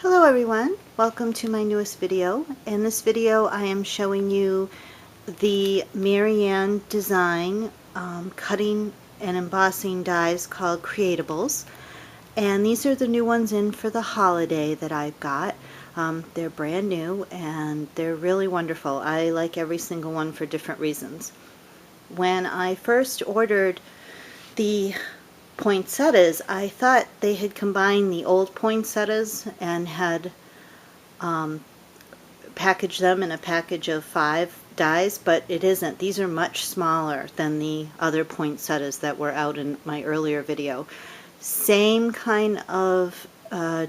Hello everyone, welcome to my newest video. In this video I am showing you the Marianne design cutting and embossing dies called Creatables, and these are the new ones in for the holiday that I've got. They're brand new and they're really wonderful. I like every single one for different reasons. When I first ordered the poinsettias, I thought they had combined the old poinsettias and had packaged them in a package of 5 dies, but it isn't. These are much smaller than the other poinsettias that were out in my earlier video. Same kind of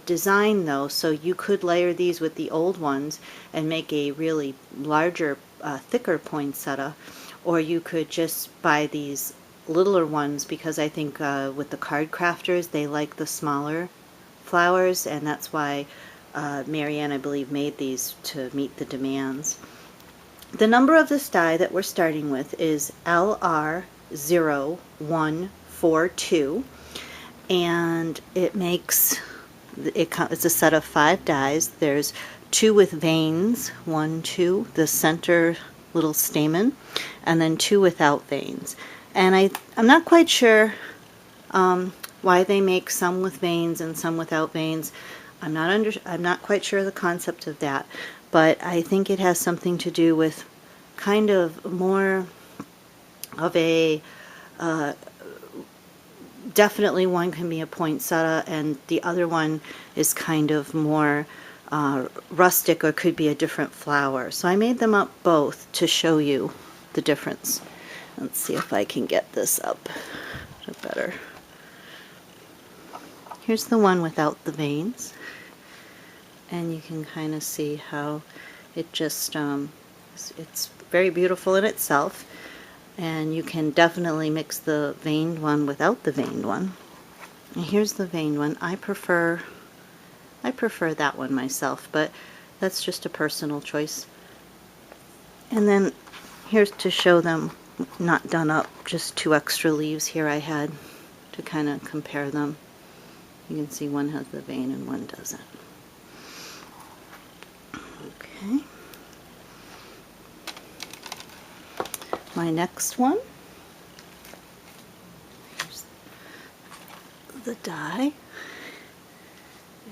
design though, so you could layer these with the old ones and make a really larger, thicker poinsettia, or you could just buy these littler ones, because I think with the card crafters they like the smaller flowers, and that's why Marianne, I believe, made these to meet the demands. The number of this die that we're starting with is LR0142, and it's a set of 5 dies. There's 2 with veins, 1, 2, the center little stamen, and then 2 without veins. And I'm not quite sure why they make some with veins and some without veins. I'm not quite sure the concept of that, but I think it has something to do with kind of more of a definitely one can be a poinsettia and the other one is kind of more rustic, or could be a different flower. So I made them up both to show you the difference. Let's see if I can get this up better. Here's the one without the veins, and you can kind of see how it just it's very beautiful in itself, and you can definitely mix the veined one without the veined one. And here's the veined one. I prefer that one myself, but that's just a personal choice. And then here's to show them not done up, just 2 extra leaves here I had to kind of compare them. You can see one has the vein and one doesn't. Okay. My next one, here's the die,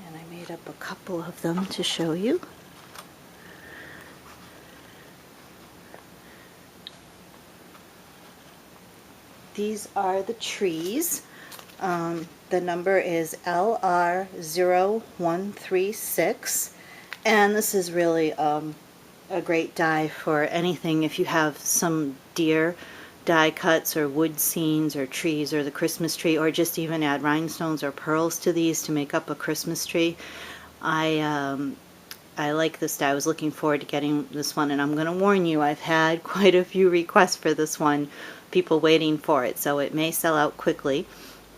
and I made up a couple of them to show you. These are the trees. The number is LR0136, and this is really a great die for anything. If you have some deer die cuts or wood scenes or trees or the Christmas tree, or just even add rhinestones or pearls to these to make up a Christmas tree. I like this die. I was looking forward to getting this one, and I'm going to warn you, I've had quite a few requests for this one, people waiting for it, so it may sell out quickly.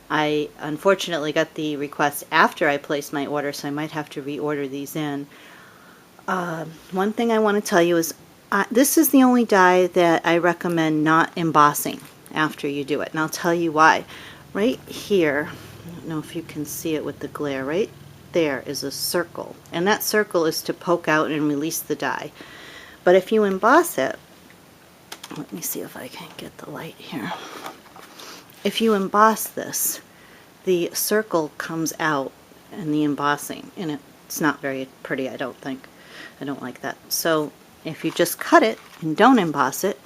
I unfortunately got the request after I placed my order, so I might have to reorder these in. One thing I want to tell you is this is the only die that I recommend not embossing after you do it, and I'll tell you why. Right here, I don't know if you can see it with the glare, right there is a circle, and that circle is to poke out and release the die. But if you emboss it, let me see if I can get the light here. If you emboss this, the circle comes out in the embossing, and it's not very pretty, I don't think. I don't like that. So if you just cut it and don't emboss it,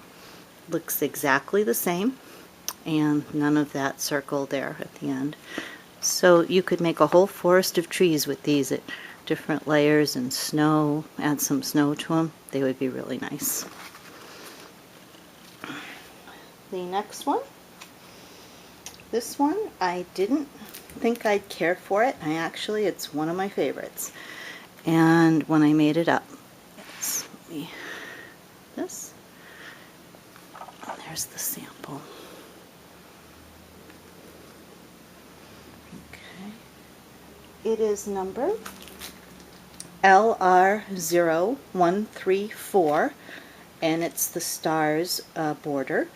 it looks exactly the same, and none of that circle there at the end. So you could make a whole forest of trees with these at different layers and snow, add some snow to them. They would be really nice. The next one, this one, I didn't think I'd care for it. It's one of my favorites. And when I made it up, it's this. And there's the sample. Okay. It is number LR0134, and it's the stars border,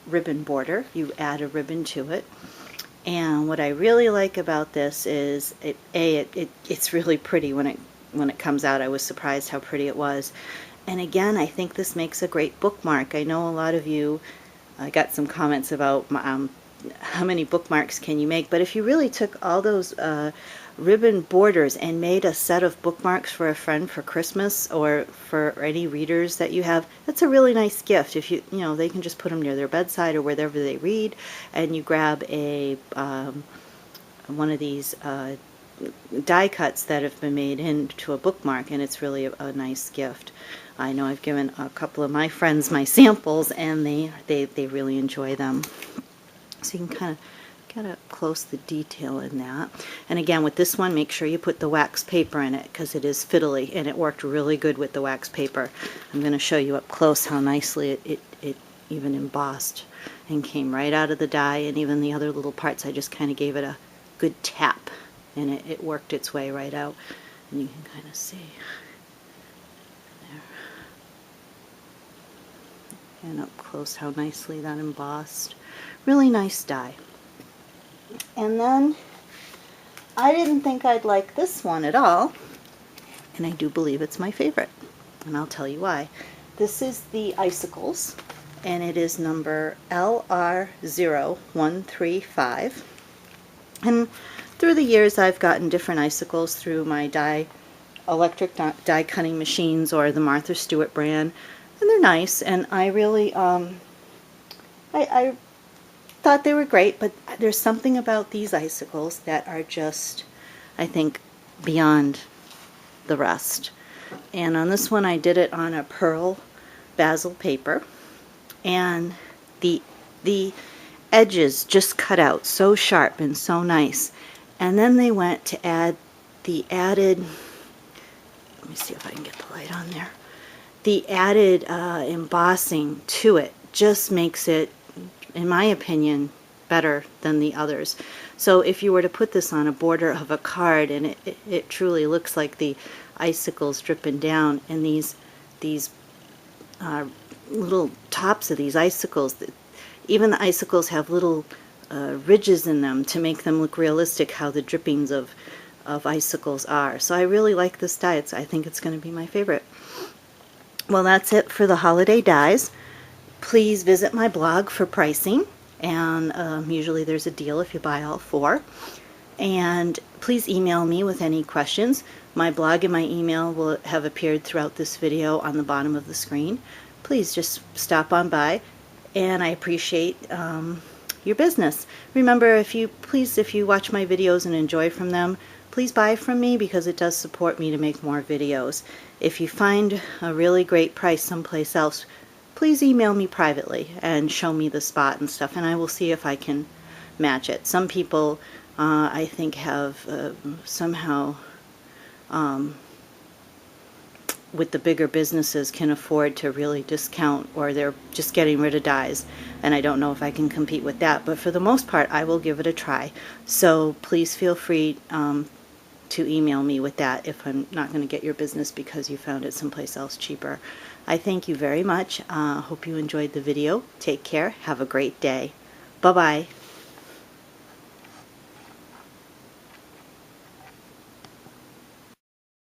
ribbon border. You add a ribbon to it. And what I really like about this is it's really pretty when it comes out. I was surprised how pretty it was. And again, I think this makes a great bookmark. I know a lot of you, I got some comments about how many bookmarks can you make, but if you really took all those ribbon borders and made a set of bookmarks for a friend for Christmas or for any readers that you have, that's a really nice gift. If you know, they can just put them near their bedside or wherever they read, and you grab a one of these die cuts that have been made into a bookmark, and it's really a nice gift. I know I've given a couple of my friends my samples, and they really enjoy them. So you can kind of get up close the detail in that. And again, with this one, make sure you put the wax paper in it because it is fiddly, and it worked really good with the wax paper. I'm going to show you up close how nicely it even embossed and came right out of the die, and even the other little parts, I just kind of gave it a good tap, and it worked its way right out. And you can kind of see there. And up close how nicely that embossed. Really nice die. And then I didn't think I'd like this one at all, and I do believe it's my favorite, and I'll tell you why. This is the Icicles, and it is number LR0135. And through the years, I've gotten different icicles through my electric die cutting machines or the Martha Stewart brand, and they're nice. And I really, I thought they were great, but there's something about these icicles that are just, I think, beyond the rest. And on this one, I did it on a pearl basil paper, and the edges just cut out so sharp and so nice. And then they went to add the added, let me see if I can get the light on there, the added embossing to it just makes it, in my opinion, better than the others. So if you were to put this on a border of a card, and it truly looks like the icicles dripping down, and these little tops of these icicles, even the icicles have little ridges in them to make them look realistic, how the drippings of icicles are. So I really like this die. I think it's going to be my favorite. Well, that's it for the holiday dies. Please visit my blog for pricing, and usually there's a deal if you buy all 4. And please email me with any questions. My blog and my email will have appeared throughout this video on the bottom of the screen. Please just stop on by, and I appreciate your business. Remember, if you watch my videos and enjoy from them, please buy from me because it does support me to make more videos. If you find a really great price someplace else, please email me privately and show me the spot and stuff, and I will see if I can match it. Some people, I think, have somehow, with the bigger businesses, can afford to really discount, or they're just getting rid of dies, and I don't know if I can compete with that. But for the most part, I will give it a try. So please feel free to email me with that if I'm not going to get your business because you found it someplace else cheaper. I thank you very much. Hope you enjoyed the video. Take care. Have a great day. Bye-bye.